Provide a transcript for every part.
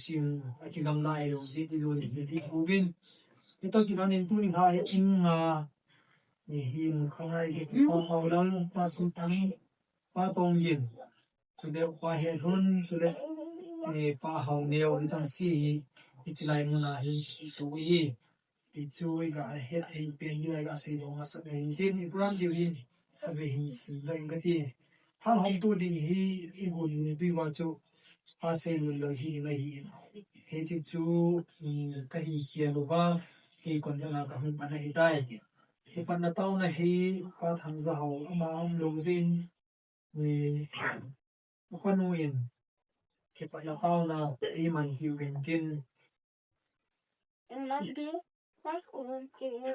sim aqui gamla e o sítio do de Rubin então que não nem tu inha inga ni khangai ke ko lang pa sun tang pa tong yin so de kwa he hun so de pa hau neo ni chang si ichilai mu na hi tu yi ti chui ga he he pen ni ga se dong a sa de tin ni gram di yin sa be hi si lang ga ti han hom tu ding hi i gun ni bi wa chu a se lu lo hi mai hi he chi chu ka hi hia lo wa he kon na ka hun pa na hi dai he pan na tau na hi pa thang za ho ma am lo zin ni ko nu yin he pa na tau na i man hi wen kin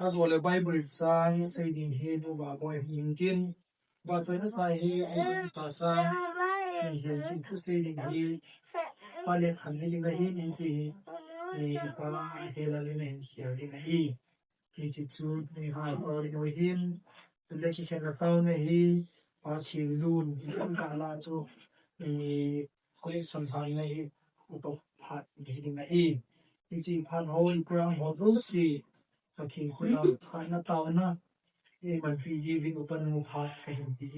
as well a bible sai sai din he no ba boy yin kin ba chai na sai he sa sa he ku sai din he pa le khan ni ga hi nin chi ni pa he la le nen xiao din hi he chi chu ni ha or no hin tu le chi chen na sau ne hi pa chi lun hin ka la chu ni ko le son ha ni hi u to phat ni din na hi ni chi phan ho i gram ho zo si ka thi ko la khai na taw na e man phi yi vi open mu phat ka hin ti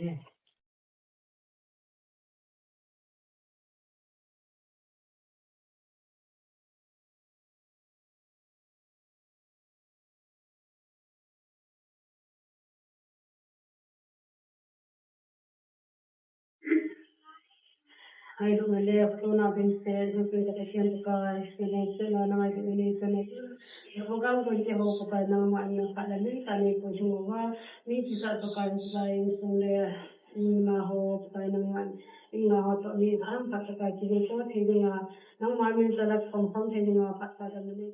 I don't know if you know been said who think that she and the guy saying so no I don't need to know the program going to hold up na ma ni ka la ni ka ni ko ju wa ni ki sa to ka sai so le na ho pa na ma na ho to ni ham pa ka ki ni ko the ni na ma mi sa la from the ni ma pa pa da ni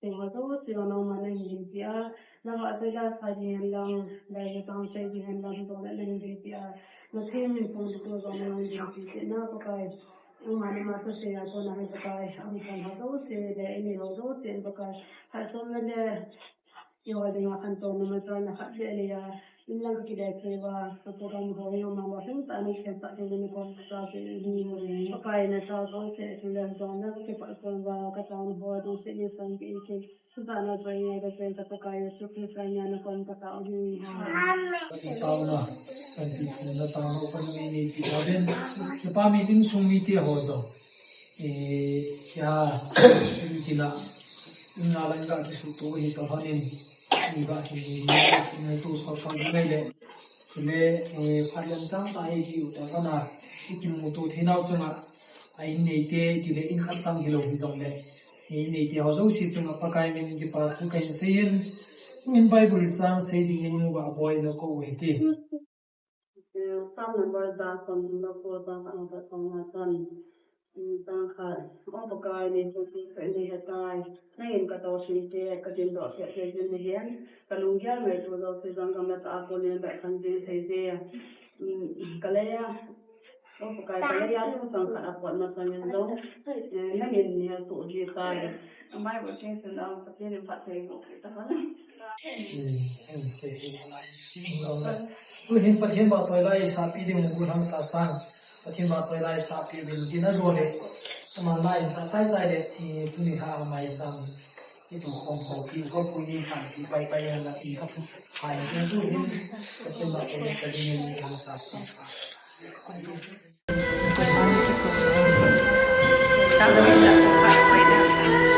Tengo dos y no me limpia, no va a ser la fallenda, la distancia y en la zona de limpia, no tiene punto de no limpia, no porque un animal que se ha con la porque un dos y de en el dos y porque al son de yo de una cantón no me trae la gente ya inlang kita kewa program hoyo mama junta ni que está que ni con sa ni pakai na sa so se tulang zona que pa con va ka taon ho do se ni sang ke sa na join ni da pen sa pakai su ke sa ni na kon ka taon ni taw na kan ti na taw no kan ni ti ben ke pa mi din sung mi ti ho zo ya ti la ngalan ga ki su to hi to hanin ni ba ki ni tu so so ni le le phalian chang ta hi ji u ta kana ki mu tu thinau chunga ai nei te ti le in khat chang hi lo hi zong le he nei te ho zo si chunga pakai min ki pa thu kai sein in bible chang sei ding ni mu ba boy no ko we ti some number da from the ko da ka ta na tan tăng khả ông bậc cài nên tôi phải đi hết tài nay in cái tàu sinh chế cái tiền đó sẽ chơi trên hiến cái lùng giá người tôi đâu thì rằng cái ta có nên đại thành đi thấy gì cái này ông bậc cài cái này tôi tăng khả quan mà sang nhân đâu nay in nhà tụ gì tài mai bữa trên sân ông tập trên phát thấy một cái đó tu hin pathian ba choi lai sa pi ding bu thang sa sang pathian ba choi lai sa pi bin din a zo le ma lai sa chai chai le tu ni ha mai sangที่ถูกคงพอที่ก็คุยผ่านที่ไปอย่างละที่ครับผ่านที่ตู้นี้ก็เป็นแบบเป็นประเด็นทางศาสนาตามที่จะฝากไว้นะคะ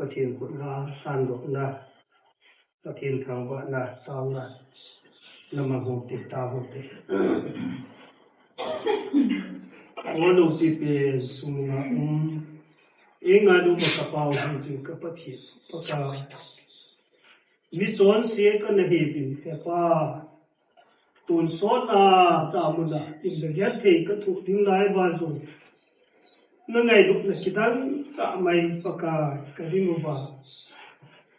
ประเทศกุฎนาสันดกนาประเทศทางบ้านนาตามนานามาหุติตาหุติวันอุติเปสุงาเองาดูบกปาวจริงกับประเทศประกามีส่วนเสียกันในดินแต่ป้าตุนสอนตามุนาอินเดียเทก็ถูกทิ้งไล่บาซุนั่งไงลูกนักกีฬาตาไม่ประกาศกันที่มุบา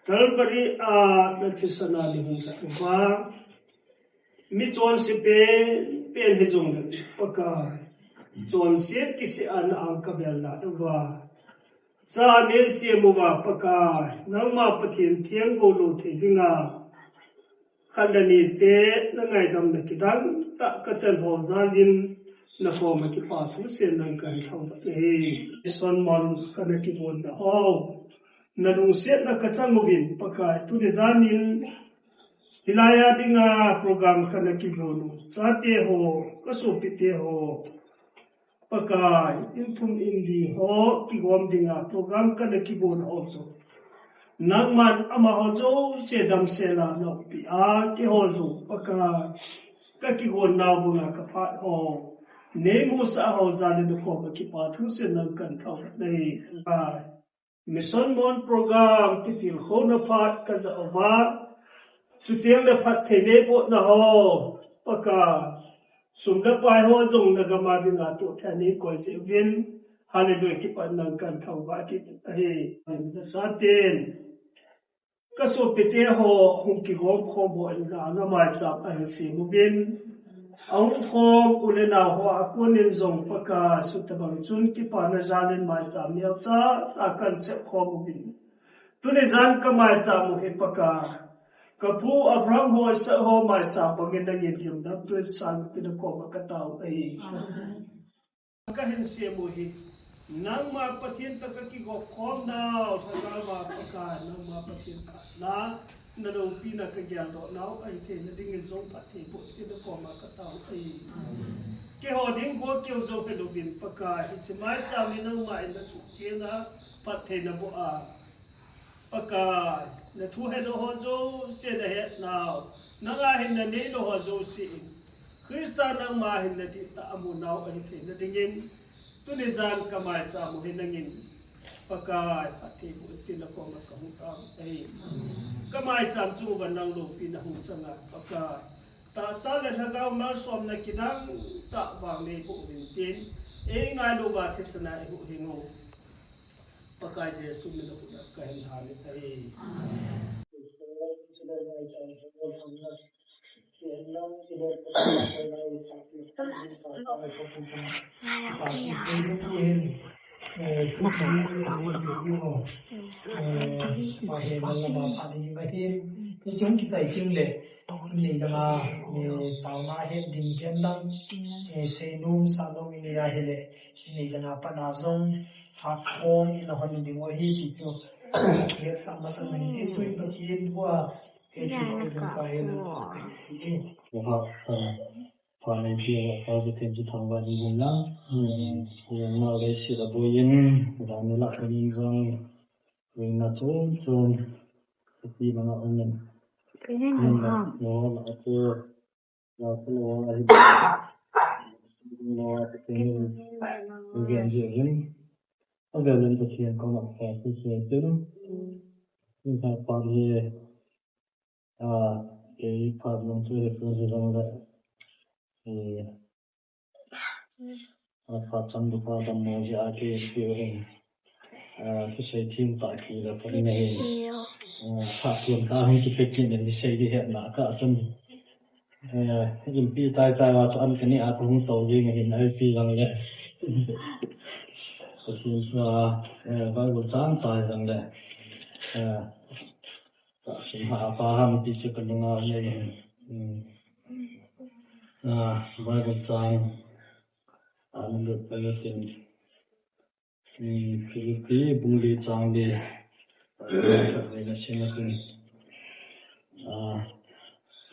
ตลอดไปนักที่สนาลิมุตว่ามีส่วนสิเป็นที่จงประกาศส่วนเสียกิสิอันอังกับเบลล่าว่าซาเนเซียมุบาประกาศนักมาปฏิเทียงโกลูที่จริงขันดานีเตนั่งไงทำนักกีฬาตะกัจจันหอซาจินนักมาคิดว่าทุกเส้นนั่งกันทั้งหมดส่วนมันกันนักกีฬาเนี่ยนักลงเสียนักกัจจันมุบินประกาศทุกเดือนนี้ฮิลายาดิงาโปรแกรมกันนักกีฬาโน้จัดเตะโฮก็สุพิเตะโฮประกาศอินทุมอินดีโฮกิวอมดิงาโปรแกรมกันนักกีฬาโน้นักมันอามาโฮโจเจดัมเซลาโนปิอาที่โฮโจประกาศกันกีฬานาบุนากับพาโฮเนมูสาโฮซาเลนโคบกิปาทุเซนังกันเท่าใน Mission Mon program kitil khona phat ka za ova chutiang le phat thene bo na ho paka sumda pai ho jong na ga ma din na to thani ko se vin hallelujah ki pan nang kan thau ba ki he sa ten ka so pete ho hum ki ho kho bo an ga na ma cha a si mu bin ang khom ulena ho akunin zong paka sutabang chun ki pa na janin ma cha mi cha akan se khom bin tuni zan ka ma cha mu he paka ka pu Abraham ho sa ho ma cha pangin na yin yum na tu san tin ko ma ka tau ai ka hin se mu hi nang ma pathin ta ka ki go khom na sa ma paka nang ma pathin ka na na do pi na ka gya do now ai the na ding in zong phat the bo ti da ko ma ka tau ai ke ho ding go kyo zo pe do bin paka hi se mai cha mi nang ma in da su ke na phat the na bo a paka na thu he do ho zo se da he now na ga hin na ne do ho zo si Krista nang ma hin na ti ta amu now ai the na ding in tu ne zan ka mai cha mu hin nang in paka phat the bo ti na ko ma ka hu ta ai kamai cham chu ban nang lu pi na hu sanga paka ta sa le thagau na som na kidang ta wang ne bu bin tin e ngai lu ba thisna e hu hingo paka jesu mi na hu ka hin ha ni tai ma he na ma pa ni ma he ki chung ki sai chung le ni da ma ni pa ma he din ken dang se num sa no mi ya he le ni da na pa na zong ha khom in ho ni di mo hi ti chu ke sa ma sa ni ti tu pa ki wa ke chi ko du ka he na Và này thì có cái thêm cái thằng bạn đi cùng lắm, nhưng mà cái sự là bồi yên, và nó lại cái gì rằng mình là trốn, khi mà nó ổn định, nhưng mà nó là cái nó là cái việc gì vậy? Ở gần lên thực hiện có mặt cái chuyện tương, nhưng mà còn thì cái phần lòng chơi được cái rằng là phát triển được qua tầm mô giá cái điều hình cái xây thêm tại khi là phần này phát triển ta không chỉ phải kiến đến xây đi hiện là cả sân in pi trái vào cho anh cái này ăn không tàu gì mà hiện nay phi rằng là cái chuyện là vai bộ trắng trái rằng là cả sinh hạ phá ham thì chỉ cần nó như vai bộ trắng anh được bây giờ xin cái bung đi trắng đi vậy là xin là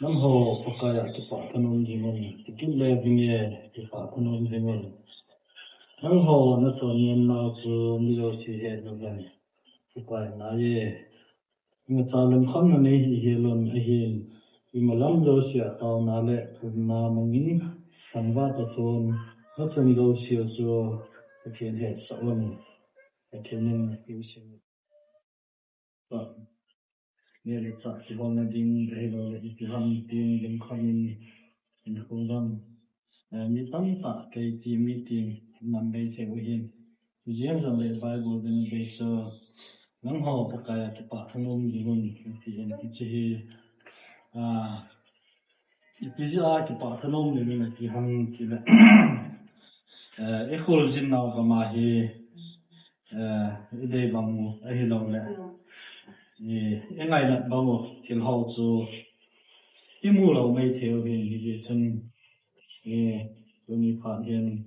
năm hồ bậc cái cái pháp thân ôn gì mình cái kinh lệ bình ye cái pháp thân ôn gì mình năm hồ nó cho nên nó cứ mi lo si hết rồi cái cái này người ta làm không là này hi luôn hi vì mà làm lo si tao nào lệ mà mình thành va cho tôn nó thành lo si cho cái thiên hệ xã hội cái thiên nhiên yếu sinhเนี่ยเลยจากที่ผมนั่งดิ้งให้เราอีกทำดิ้งดิ้งคอยin không gianมีตั้งตาเกยตีมีตีนำไปเที่ยวหินเยี่ยมจังเลยไบเบิลเป็นไปเจอนังหอบปากายที่ปะทั้งลมจีนที่เห็นที่ที่อีพิจารที่ปะทั้งลมเลยนะที่ทำที่แบบเอโคลจินเอาประมาณที่ได้บางมุไอ้เราเลย应该呢，包括挺好做，一木楼没条件，一些真，有你发现，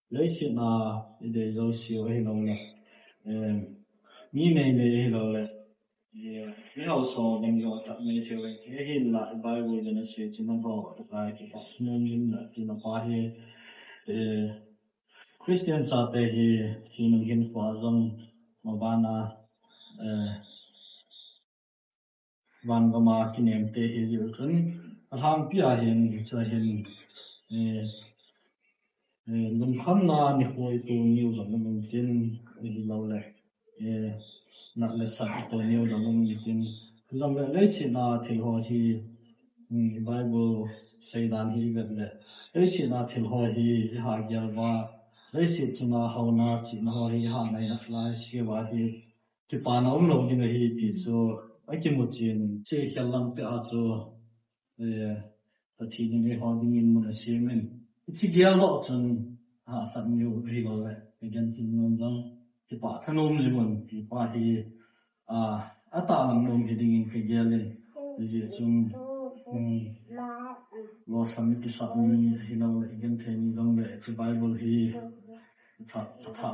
类似那一点肉少迄路咧，米内迄路咧，你好说人家杂没条件，迄那一百个人的事情拢好，大概几百，那人啦，几那把迄Christian 杂的迄，几能见发生，冇办啊。วันก็มากินเอ็มเตเอซิลจนทางพี่อาเห็นจะเห็นนุ่มคำนานี่คอยตัวนิวสำนักมันเจนนี่เราเลย นักเลสัตตัวนี้เราลงยินจำเลยสินาที่หัวที่ไบเบิลใส่ดานที่แบบเลยสินาที่หัวที่หาเกี่ยวว่าเลยสิจุนาหานาจินาหัวที่หาในนักลายเสียว่าที่ปานาลงที่ไม่ที่ที่จูไอ้จิมุจินเชื่อแค่ลังเปียจูที่นี่หัวที่ยินมันเสียมันที่เกี่ยวกับจนหาสัญญาที่เราเลยกันที่นู่นจังที่ป่าถนนจิมันที่ป่าที่อาตาลังลงที่ดิ่งที่เกี่ยวเลยที่จนเราสมัยที่สักนี้ที่เราเลยกันที่นี่จังเลยที่ไบเบิลที่ถ้า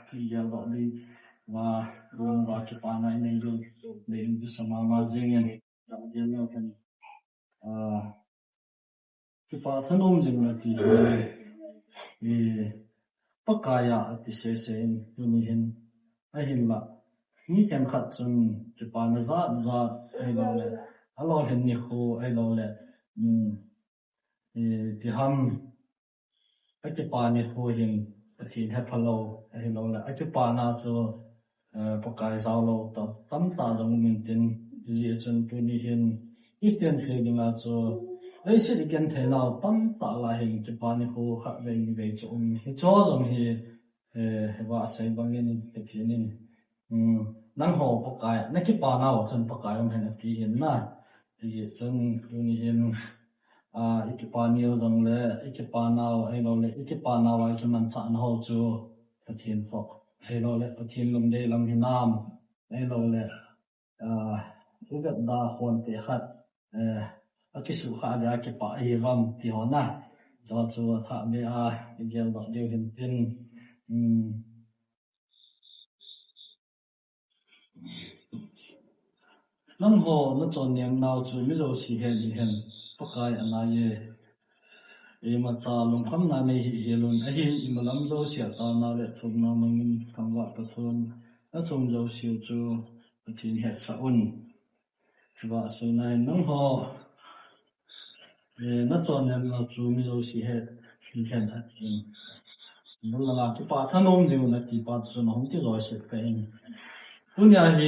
ที่เกี่ยวกับนี้ว่าลงว่าที่ป่าในนี้ดูในที่สมามาเจียงจังเกี่ยวกันที่ป่าถนนจิมันที่ปกายาที่เสียอยู่นี่เห็นไอ้เห็นละนี่แค่ขัดจนที่ป่านจัดไอ้เราเลยเราเห็นนี่โคไอ้เราเลยที่ทำไอ้ที่ป่านี่โคเห็นที่ให้พะโลไอ้เราเลยไอ้ที่ป่าน่าจะปกายสาวเราต่อตั้มตาจงมินตินที่จนตัวนี้เห็นอีสเตียนเสียงน่าจะไอ้สิ่งที่เห็นเราตั้มตาลายเห็นที่ป่านี่โคหักเวงเวจงที่จอจงว่าใส่บางอย่างนี่ที่นี่นั่งหัวปกายนักที่ป่าน่าจนปกายมันเห็นที่เห็นนะที่จนตัวนี้เห็นอีกป่านี้จงเลยอีกป่าน่าไอ้เราเลยอีกป่าน่าไว้จนมันสั่นหัวจูที่เห็นพอไอ้เราเลยที่ลมเดลมหิน้ำไอ้เราเลยอุกดาคนที่หัดที่สุขาจะที่ป่าเอวัมที่หัวน่ะจะจูถ้าไม่เกี่ยวกับเดียวเห็นเป็นนั่งหัวนั่งจนยังน่าจูไม่รู้สิเห็นปกายอะไรมาจาลงคำนั้นในเฮลุนไอ้อิมลัมโจเสียตานาเลทุกนามังคำว่าประทุนแล้วจงโจเสียจูปฏิเหตุสันที่ว่าส่วนในนั่งหัวนั่งจนยังน่าจูไม่รู้สิเห็นนั่นละที่ป่าถนนจิวนักที่ป่าจนห้องที่รอเสร็จกันคุณยาย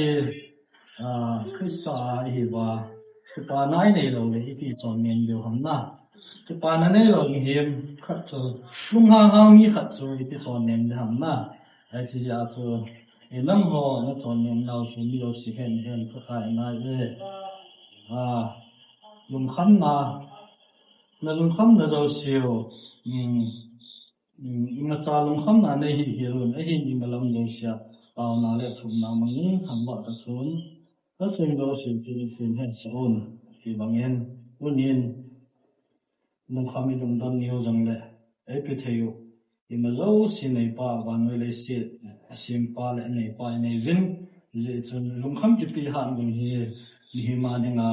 คริสต์ว่าที่ป่าไหนในเราเลยที่จนยังอยู่หันนะที่ป่านั้นเราเห็นขัดจูลุงห่างมีขัดจูที่จนยังอยู่หันนะไอ้ที่จะจูนั่งหัวนั่งจนยังเราจูไม่รู้สิเห็นก็ใครนั่นลุงคำนะลุงคำนะเราเสียวมาจาลงคำนั้นในเฮลุนไอ้หิมลัมโยเสียตาวนาเลทุกนามังคำว่าประทุนแล้วสิ่งเราสิ่งที่เป็นเหตุส่วนที่บางเห็นวันนี้ลุงคำมีลุงดันนิวจังเลยไอ้พิธีอยู่มาเราสิ่งในป่าวันเวลาสิ่งป่าและในป่าในวินจนลุงคำจะพิหารบางทีมีมาเนี่ยนะ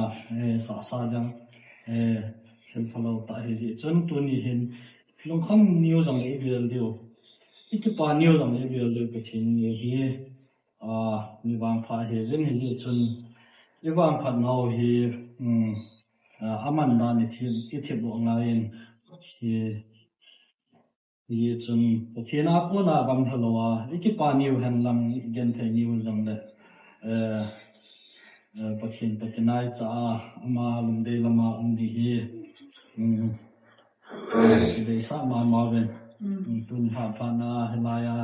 ฝ่าซาจังเส้นพลาวตาเฮจนตัวนี้เห็นลุงคำนิวจังเลยเบียร์เดียวอีกป่านิวจังเลยเบียร์เดียวก็เช่นนี้มีบางพาเฮเล่นเฮจนอีบางพันเอาเฮอามันดานิที่บอกงานที่จนที่น่าพูดน่าบางทลวะอีกป่านิวเห็นลังเกนเทนิวจังเลยปัจจุบันจ้ามาลุงเดลมาดีเฮเดชามาเป็นตุนหาพานาเฮลายา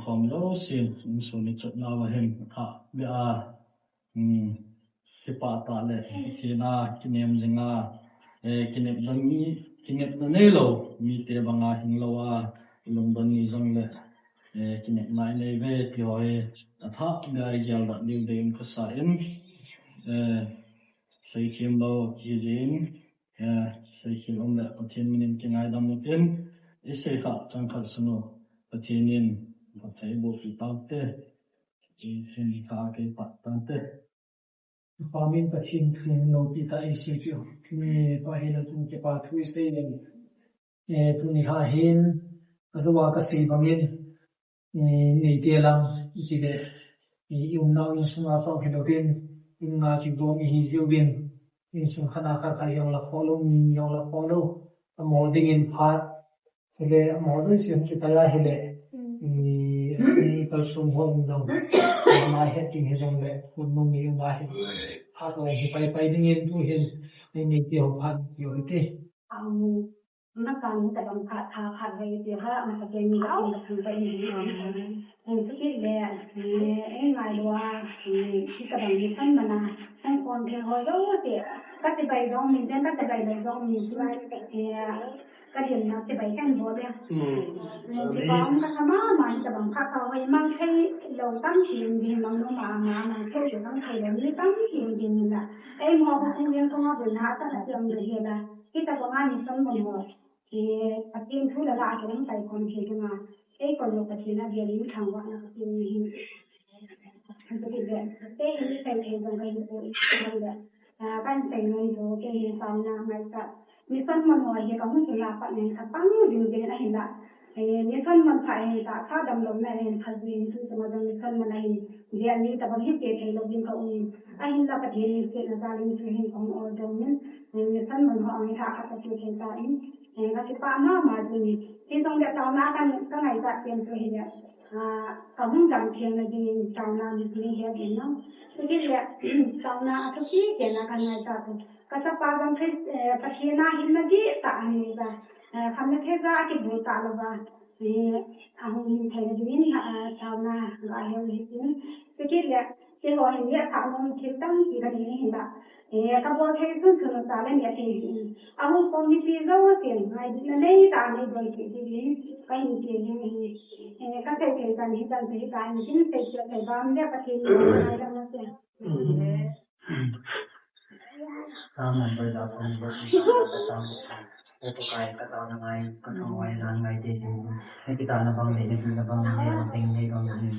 ของเราสิ่งส่วนนี้จุดน่าว่าเห็นค่ะเบียสิปาตาเลยที่น่ากินเอ็มจิงกินเอ็มดังนี้กินเอ็มนั่นเองเรามีเตะบางสิ่งเราว่าลงดังนี้จังเลยกินเอ็มนายเลยเวทีหอยถ้าเบียร์ยาวแบบนี้เดิมก็ใส่ใส่เข็มเราจีจินใส่เข็มอมเลยประเทศนี้กินไงดำมุตินอิสระขัดจังขัดสนุกประเทศนี้ประเทศบุฟตั้งแต่จีนนี่ข้าเก็บปัตตั้งแต่ความเป็นประเทศคือโลกิตาเอเชียมีประเทศตุนเก็บปัตทุยเซนตุนิข้าเห็นก็สว่างก็สีบางเงินนี่เดียลังที่เดยุ่งน่ายุ่งสุนัขต้องเห็นเราเป็นยุ่งน่าจิตดวงหิจิวเป็นยุ่งสุขนาคายังละฟอลโล่ยังละฟอลโล่หมอดิ้งอินพาร์ทเสร็จหมอด้วยสิ่งที่ตายเห็นเลย ก็สมบูรณ์ดงมาเฮ็ดจริงให้จังเลยคุณมึงมีมาเฮ็ดพาตัวให้ไปได้ยินทุเห็นไม่มีเกี่ยวพันอยู่ที่นักการแต่บางขาดขาดไปเดียวว่ามันจะเป็นมีกับทางไปนี่ทุกที่แหละไงว่าที่กำลังมีขั้นมานาทั้งคนที่เขาก็เสียก็จะไปร้องมีแต่ก็จะไปร้องมีที่ว่าก็เดี๋ยวนะจะไปกันบ่เลยที่บ้านก็ทำมาแต่บางขาเขาไว้มั่งให้เราตั้งทีมดีมั่งน้องมาแค่อยู่ตั้งทีแล้วนี่ตั้งทีมดีนี่แหละหมอผู้เลี้ยงต้องมาเป็นหาตั้งแต่เดือนเดียวละที่แต่ประมาณนี้ต้นบ่หมดatin thula la akin tai kon ke nga kon lo patina dia ni thangwa na atin ni so ke de ni tai che dong kai ko ila ban tai noi do ke ni sa na mai ta ni san man ho ye ka mu ke la pa ne ka pang din de na hin la ni san man thai ta kha dam lom na hin khal bi tu sama dam ni san man hin dia ni ta bang hi ke che lo bin ka un a hin la pa de ni ke na za ni ke hin kong or do ni san man ho ang tha kha ta ke ta inก็สิปามามาดีที่ต้องจะตาวนากันก็ไงจะเป็นตัวเฮียก็มุ่งจังเทียนดีตาวนาดีเฮียดีเนาะที่เฮียตาวนาทุกที่เกณฑ์กันไงจะก็จะปากันที่ปะเทียนาหินดีตาเฮียคำนี้เทศะที่บูตาลว่าอาหุนเทนดีนี่ตาวนาก็เฮียดีที่เฮียที่หัวเฮียตาวนาที่ตั้งที่กันนี่เห็นละก็บ่เคยขึ้นขึ้นตาเลยเนี่ยที่อาหุคนที่ฟีซ่าว่าเสียงไงนี่ตานี่บ่ที่ที่ก็เห็นที่นี่ก็เคยเป็นกันที่กันที่กันที่เป็นเสียงบ้านเนี่ยปะที่นี่อะไรนั่นเสียตามนั้นไปแล้วสมบูรณ์ตามโอปกายก็ตามยังไงก็ต้องไว้นานไงที่ให้กิตานะบังเลยนะบังเนี่ยเป็นในตรงนี้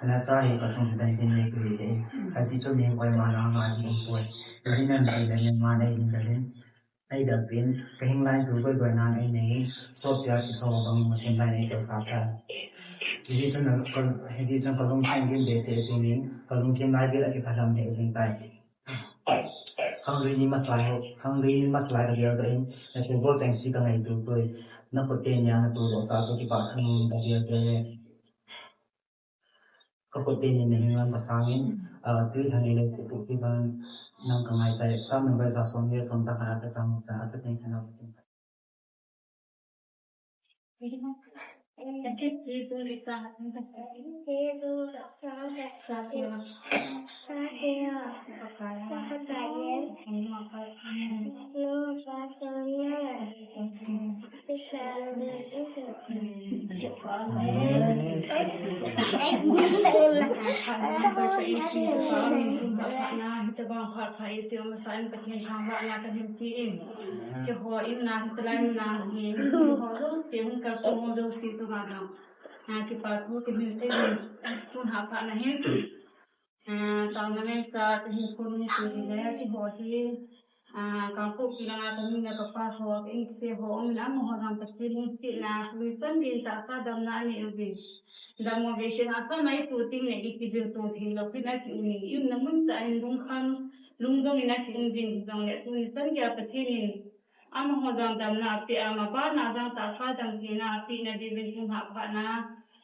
แล้วใจก็ต้องได้เป็นในกลุ่มนี้ไอ้สิ่งที่มีไว้มาแล้วมาเป็นป่วยที่นั่นไอ้เรื่องยังมาได้ยินกันไอ้เด็กเป็นก็เห็นไล่ดูไปด้วยนานไอ้นี่สอบยาที่สอบบางมันเป็นไล่ในเกี่ยวกับการที่จะนั่งก็ที่จะก็ต้องใช้เงินเดือนเสียจริงนี้ก็ต้องเที่ยวไล่เกี่ยวกับการทำเด็กจริงไปข้างนี้มาสลายข้างนี้มาสลายกันเดียวกันแต่ฉันก็จังสิกันไงดูไปนับประเทศยังตัวเราสาวสุขีปากข้างนี้กันเดียวกันก็ประเทศนี้ในวันภาษาเงี้ยที่ทางนี้เลยที่ที่บ้านนั่งกันไงใจซ้ำหนึ่งไปจะส่งเยอะส่งจากอาจจะจำจากอาจจะเป็นสิ่งนั้นจะบางขอดภัยเตียวมาใส่ประเทศชาวบ้านนากันเที่เองจะขออินนาตะไลนาเองขอรู้เสียงกับสมองดูสิตัวเราที่ปาพูดที่มีได้ทุนหาผ่านนะเห็นตอนนั้นจะเห็นคนมีตัวแล้วที่บอกที่การพูดกีฬาตอนนี้กับป้าเขาเองเสียหัวมันมหัศจรรย์ประเทศนี้สินะลุยต้นดินจากดำน้ำนี่เองดำมาเวชนาตั้งในตัวทิ้งในที่เดียวตัวทิ้งเราพิจารณาที่นี่ยุ่งน้ำมันจะเห็นลุงขันลุงต้องมีนักที่ดินจังเลยตัวนี้สัญญาประเทศนี้มหัศจรรย์ดำน้ำที่มาบ้านนาจังตาฟ้าจังที่นาที่นาดีเป็นผู้หาผ่านนะ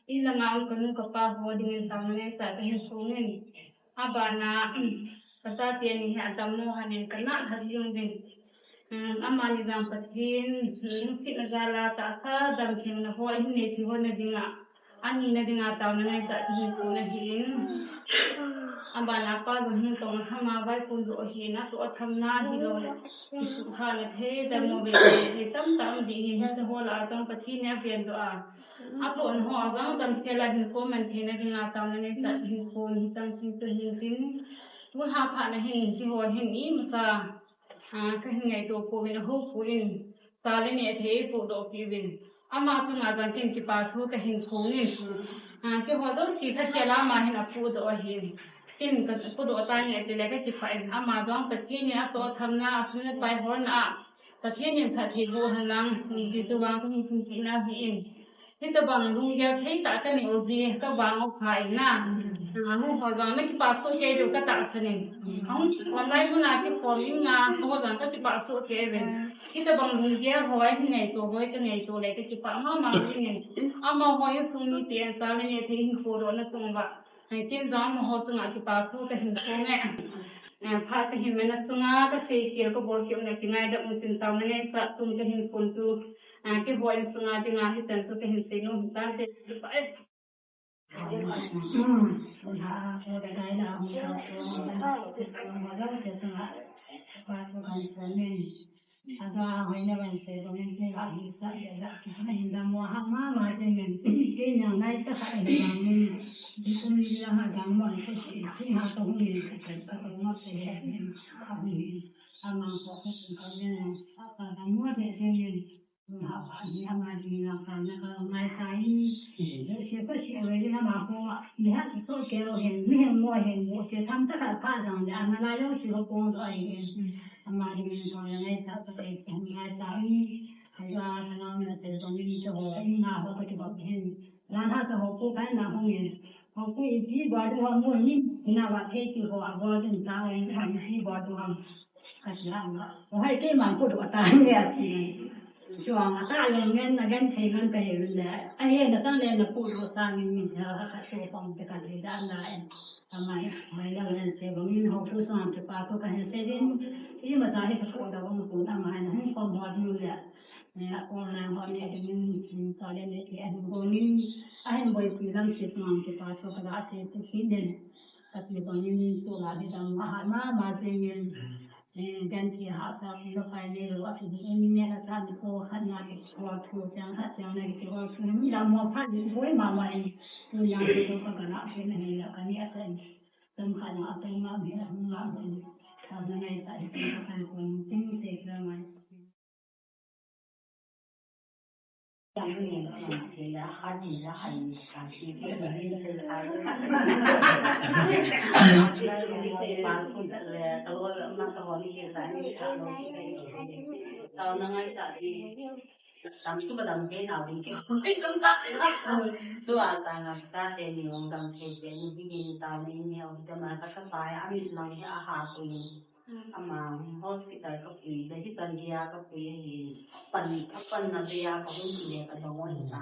อีหลังงานคนนึงกับป้าหัวดิ่งตามในแต่เห็นสูงนี่บ้านนาภาษาเตียนี่ดำโมหันเองกันนะทัดยุ่งดิ่งมานิจังประเทศที่นาจาลาตาฟ้าดำเพียงนะหัวอินเนสิหัวนาดิ่งอันนี้นะดิ่งตามในแต่เห็นสูงนะเห็นบ้านนาป้าดูหิ้งตรงทำมาไว้คุณดูเห็นนะตัวทำหน้าที่เราที่สุขานเทดำโมเบลตั้มดีเห็นหัวลาต้องประเทศเนี่ยเปลี่ยนตัวตัวหัวก็ต้องเสียหลักหินโคมันเทนะดิ่งตามในแต่หินโคตั้งสิ่งตัวหินสิ่งตัวหาผ่านหินที่หัวหินนี้มันก็หินไงตัวปูวินหูฟูอินตาเลยเนี่ยเทปูดอกพีวินมาจุงอาจารย์กินที่ป้าสู้ก็หินโคนี่ที่หัวตัวสีถ้าเสียละมาหินปูดอกหินกินก็ปูดอกตายเนี่ยแต่แล้วก็จีบไปมาดองประเทศเนี่ยตัวทำหน้าสุนัขไปหัวหน้าประเทศเนี่ยสัตว์ที่บัวหันหลังที่ตัววางก็หินที่หน้าหินที่ตัวบางลุงยาที่ตาจะเหนียวดีก็วางเอาไข่หน้า Hogan na ki paso ke do ka ta sene hon online mo na ki forming na hogan ka ki paso ke ben kita bang dia hoi ngai to hoi ka ngai to le ki pa ma ni ama hoi su ni te ta ne ne the hin ko do na tung ba ai tin da mo ho chu na ki pa ko ka hin ko ngai pha ka hin me na sunga ka se se ko bol ki na ki ngai da un tin ta ne pa tum ka hin kon tu ki hoi sunga ti nga hi tan su ka hin se no ta te paคนหาเจอได้ดาวมีเขาสูงมาแล้วเสียสละว่าตัวกันคนนี้ถ้าว่าหอยในวันเสาร์ตรงนี้ที่เราหิสัยละที่ฉันเห็นดำว่าหักมาจริงๆที่อย่างไรจะขายได้อย่างนี้ที่คนนี้ละหาดังมันก็สิที่หาตรงนี้ก็ต้องมาเสียเนี่ยเขานี่ทำมาพอก็สำคัญเนี่ยถ้าการทำมั่วเสียเนี่ย好吧，你他妈的那个那个买菜，有些不写了就他妈说，你还是说给我很，你很我很，我些他们都还怕上的，俺们那有时候工作一点，他妈的那个人家他不是他们还打你，还说他那边这种你就好，你拿好个就好骗，然后他就好不干那方面，好不一批包就好我你那把配就好，我正打人他一批包就好，可是那个我还给蛮不多打的。ช่วงตาเงินนะกันเทเงินไปเห็นแล้วไอ้เห็นตั้งแต่พูดภาษาอังกฤษแล้วก็โชว์ความเป็นการเรียนได้ทำไมไม่ได้เรียนเสียบางทีเขาพูดสอนจะปาก็การเสียดินที่มาจากที่เขาพูดแต่ว่ามันพูดทำไมนะให้ความพอดีเลยเนี่ยคนนั้นคนนี้จะมีตอนเรียนเรียนบางทีไอ้บ่อยคุยเรื่องเสียสมองจะปาก็การเสียที่คิดเด่นแต่บางทีตัวเราที่ทำมาเสียกันที่หาสาวที่เราไปในหรือว่าที่นี่เนี่ยท่านโคขันมาที่ว่าถูกจังหัดจังในที่ว่าคือมีเรามาพันห้วยมาใหม่คือยังที่ตัวกันนะเป็นในแล้วกันเนี่ยเส้นเติมขันมาเติมมาเบียร์มาเป็นทำในแต่ที่กันคนติ้งเสกแล้วไหมยังไม่เห็นเสียหันนี่ละหันการที่ไม่ได้เลยค่ะบางคนเลยตัวมาสอนที่ไหนตอนนั้นจะที่ตามทุกดำเทเอาดีเกี่ยวไม่ต้องตัดตัวต่างกันแต่เดี๋ยวดำเทเจนวิ่งตามนี้เนี่ยจะมาก็จะไปอันนี้หน่อยอาหารตัวนี้อามาฮอสพิทอลก็ปีเลยที่ตันเดียก็ปีปันนันเดียก็รุ่งเรืองกันตรงวันไหน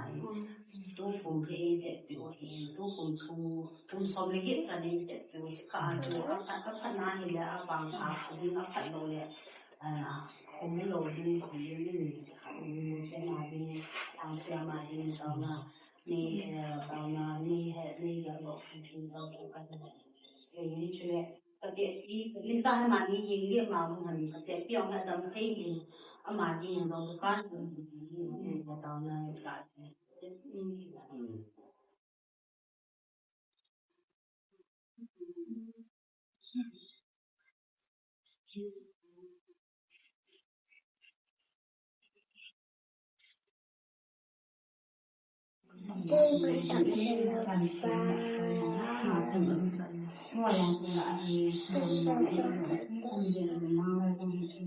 ตู้ฝุ่นเทเด็ดอยู่ตู้ฝุ่นชูสมลิขิตจะนี่เด็ดอยู่ก็อาจจะก็ขนาดนี้แล้วบางอาคนที่นับพันโลเนี่ยคงไม่โลดีของยืนเช่นมาดีทางเพื่อมาดีตอนนั้นนี่ตอนนั้นนี่นี่ก็บอกที่เราถูกกันสิ่งนี้ช่วยก็เดี๋ยวที่ลินตาให้มานี่ยิงเรียกมาเหมือนก็เดี๋ยวเปี่ยงให้ดำให้ยิงเอามายิงตรงกันตอนนั้นก็ว่าอย่างไรคนเดินมาคนที่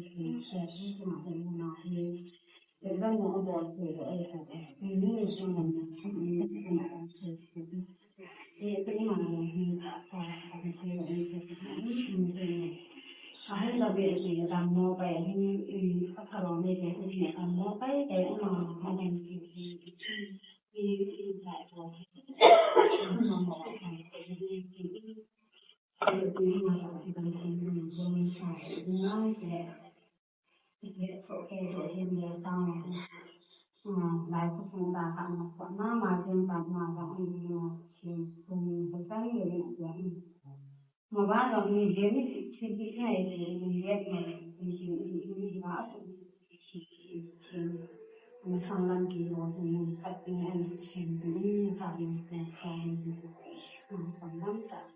แต่ที่มาเป็นมาเป็นเรื่องของบอลคืออะไรนี่ส่วนหนึ่งที่เป็นการเชื่อที่เป็นมาที่พอเป็นที่เราเป็นสิ่งที่เป็นให้เราเบียดเบียดมองไปให้ถ้าเราไม่ได้เบียดมองไปแต่มาให้เป็นสิ่งที่หลายคนมองว่าเป็นสิ่งที่ที่มาที่เป็นสิ่งที่มีค่าน้อยแต่ที่โอเคโดยเห็นเดียวต้องหลายคนสงสารกันก่อนหน้ามาจนปัจจุบันเราอีกสิ่งที่เป็นการเรียนอย่างมาบ้านเรามีเรียนชีวิตให้เรียนมีว่ามีสองลังกิโลมีปัจจัยสิ่งที่ทำให้เราสองลังกัน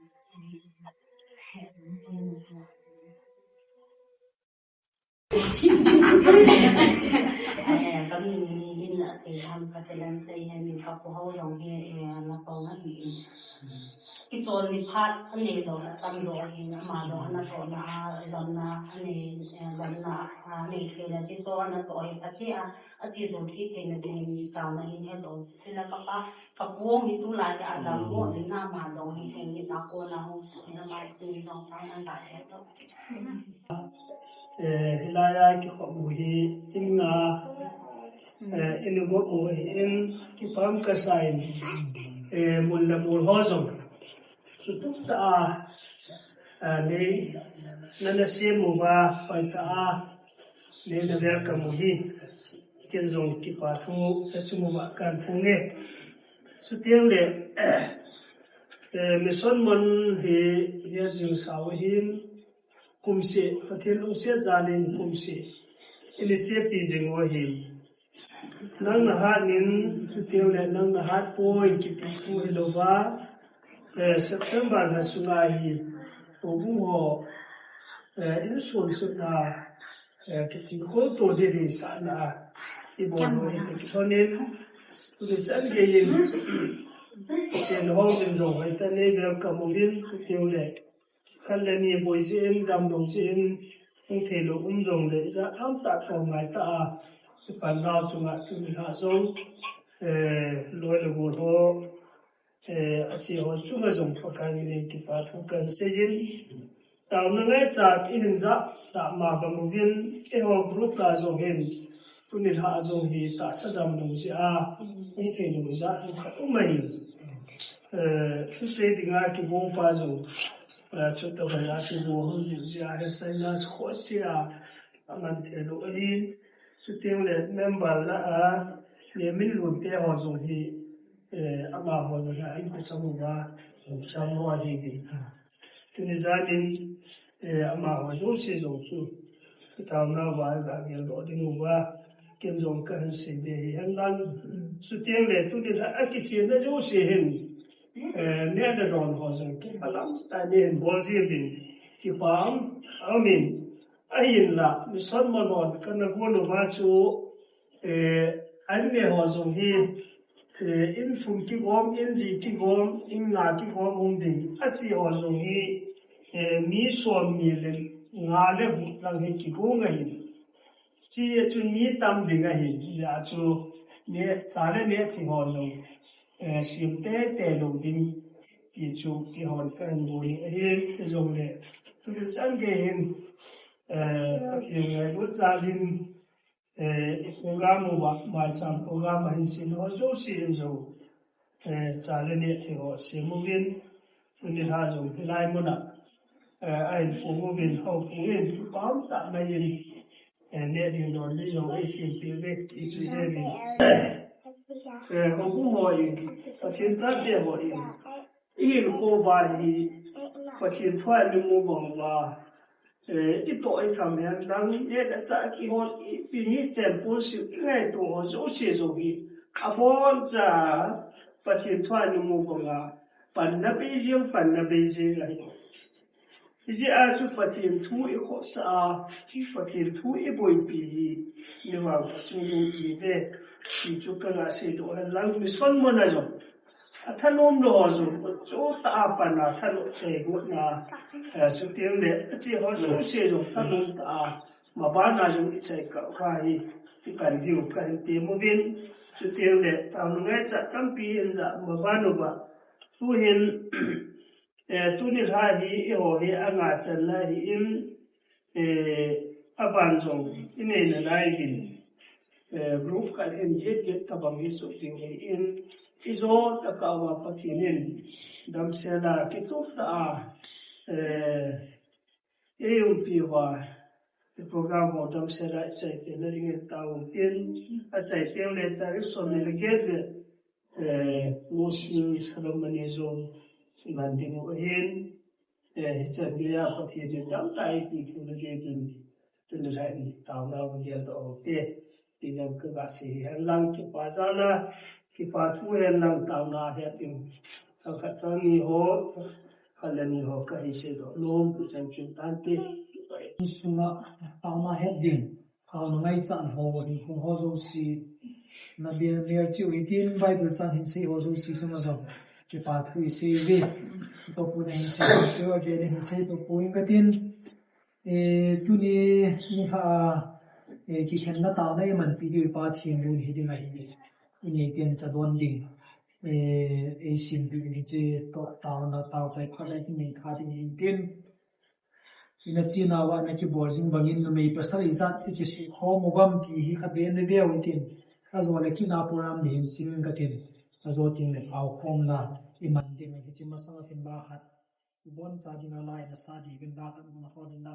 ก็มียินเสียงทำกระเทือนเสียงมีข้าวโพดสองเฮียนักปองนักบิน ki chol mi phat ani do tam do ni ma do na to na lam na ani lam na ani ke na ti to na to ai pati a chi so ki ke na ni ta na ni he do ti na pa pu mi tu la ya da mo ni na ma do ni ke ni na ko na ho so na ma ti so ta na da he to hilaya ki khamuhi inna inugo o in ki pam ka sai mulla mul hozom ta ne nana se mu ba pa ta ne na ver ka muhi ken zong ki pa thu su mu ma kan phu ne su tiang le mission mon he ye jing sa wa hin kumse pathil use janin kumse ilise pi jing wa hi nang na ha nin su tiang le nang na ha poi ki pi pu lo ba September na sunga hi obu ho in sun su na ki ti ko to de ri sa na i bo no i tonin tu de san ge yin sen ho jin zo hai ta ne ga ka mo bin su tiang le kan le ni boi sin dam dong sin ong the lo jong le za am ta ka ngai ta fan na sunga tu ni ha zo lo le bo ho a chi ho chu ma zong pha ka ni ki pa thu kan se jin taw na ngai cha ki hin za ta ma ba mu bin e ho group ka zo hin tu ni ha zo hi ta sa dam dong si a ni fe ni za kha u mai tu se dinga ki bo pa zo chu ta ba ya chi bo ho ji ja he sai nas kho si a aman the lo ali su te le member la a le min lu te ho zo hi ama ho na ai ko samu ba samu wa di di tu ni za din ama ho zo si zo su ta na ba ga ge lo di nu ba ken zo ka han se be han lan su te le tu ni a ki chi na zo si hin ne da don ho zo ki alam ta ne bo zi bin ki pam amin ayin la mi son mo non kan na ko no ba chu an ne ho zo hi in fun ki gom in di ki gom in na ki gom ong ding a chi ho zo hi mi son mi le nga le bu lang hi ki go ngai chi ye chu mi tam ding a hi ya chu ne cha le ne thi ho zo sim te te lo ding ki chu ki hon kan bo ni he zo le tu san ge hin ki ngai bu cha lin program ma sam program hin sin ho zo si zo cha le ne thi ho se mu bin ni ha zo lai mo na ai fu mu bin ho fu yin pa ta na yin ne di no li zo ai sin pi ve ki su he bi ho ku ho yin pa chin cha de ho yin yin ko ba ni pa chin thwa ni mu bong ba i to ai tham yan dang ye da cha ki hon pi ni chen pu si ngai to ho zo che zo bi a bon cha pa chin thwa ni mu bong ga pan na bi jing lai ji a chu pa chin thu i kho sa pa chin thu i boi pi ni wa su ni i de ki chu ka la se do lang mi son mo na zo athanom lo zo cho ta pa na thalo che go na su tiang le chi ho zo che zo thanom ta ma ba na zo i che ka khai ki kan jiu kan te mo bin su tiang le ta ngai cha kam pi en za ma ba no ba tu hin tu ni ha hi e ho hi anga chan la hi in aban zo ine na lai bin group kan en je ta bang hi su ting hi in izo ta ka wa patinin dam sela ki tu ta pi wa program ho dam sela sai te na ring ta un tin a sai te le ta so ne le ge muslim ceremony zo man ding o hin cha dia patinin dam tai ti ku le ge tin tin le ni ta na wa ge to te ti jam ka ga si han lang ki pa za na ki pa thu hen lang ta na he tin sa kha chang ni ho khalani ho ka hi se do lom pu chang chun tan te sunga ama heading how ngai chan ho ni kung ho zo si na bia near chi witin bible chan hin si ho zo si chuma zo ke pa thui se ve to pu nei se chu ge ne se to pu in gatin tu ni ni ha ki khen na ta nei man pi di pa thim lu hi ding a hi ni ni ten cha don ding sim bi ni che to ta na ta chai pha lai ni kha ding in tin ina china wa na ki borzing bangin no mei pasal izat ki si ho mogam ti hi kha ben le be witin azo le ki na puram din sim gatin azo tin le au khom na iman din ki chi masala fin ba khat bon cha din na lai na sa di bin ba khat na ho din na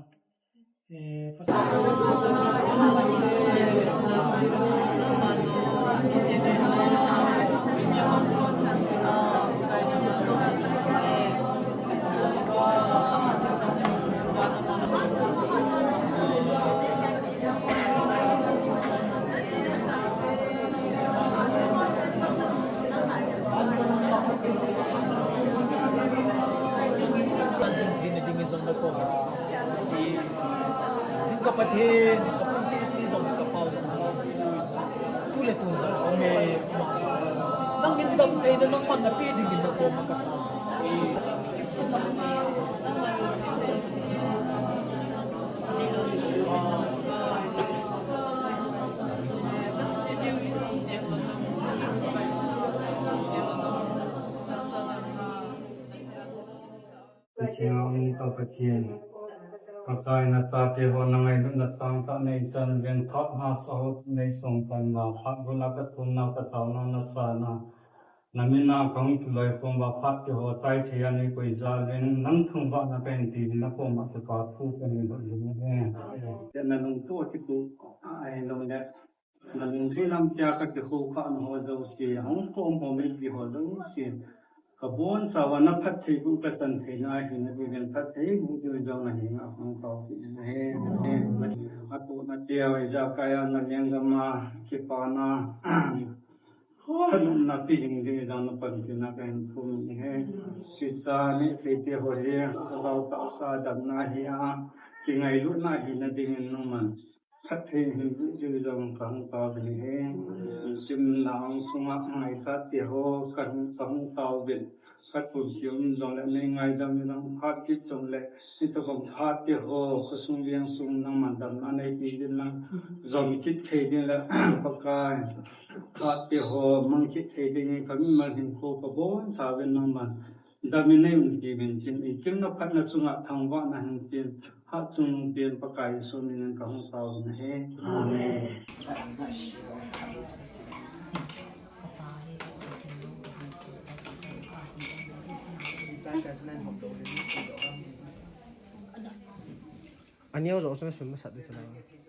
kapatid, kapatid si dong kapaw sa mga tulit mo sa kami nang indam tayo na ng manapiding na ko magkakaw. Kecil atau kecil, pakai nasa tehon nangai lu nasang tak naisan ben thot hasau naisong pan ma phat gula ka thun na ka tau na nasana namina kang tulai pom ba phat ke ho tai thia ni koi za ben nang thung ba na pen ti na pom ma ka thu ka ni lu ne ya na nung to ti ku ai lo ne na nung thi lam tia ka ke ho kha no ho zo si hong pom mo me bi ho lo si kabon sawana phat thei bu ka chan thei na hi na bi gen phat thei bu ju jong na hi nga hong tao he atu na tia wai ja kaya na leng ma ki pa na hanum na pi hing de da na pan ki na kan phum ni he si sa ni fe te ho he ka ta sa dam na hi a ki ngai lu na hi na ding no man phat thei hi bu ju jong kan tao ni he sim lang sunga ngai sa ti ho kan sang tao bin phát phụ siêu dòng lại nên ngày đâm như năng phát kích dòng lại thì tôi cũng phát cái hồ có sung viên sung năng màn đầm anh ấy đi đến năng dòng kích thế đi là có cái phát cái hồ mang kích thế đi như cái mà hình hồ có bốn sao bên năng màn đâm như này mình chỉ mình chỉ ý kiến nó phát nó sung ạ thằng vợ là hình tiền hát sung tiền có cái số mình có không sao hết amen anh yêu rồi sao nó xuống nó sạch đi cho này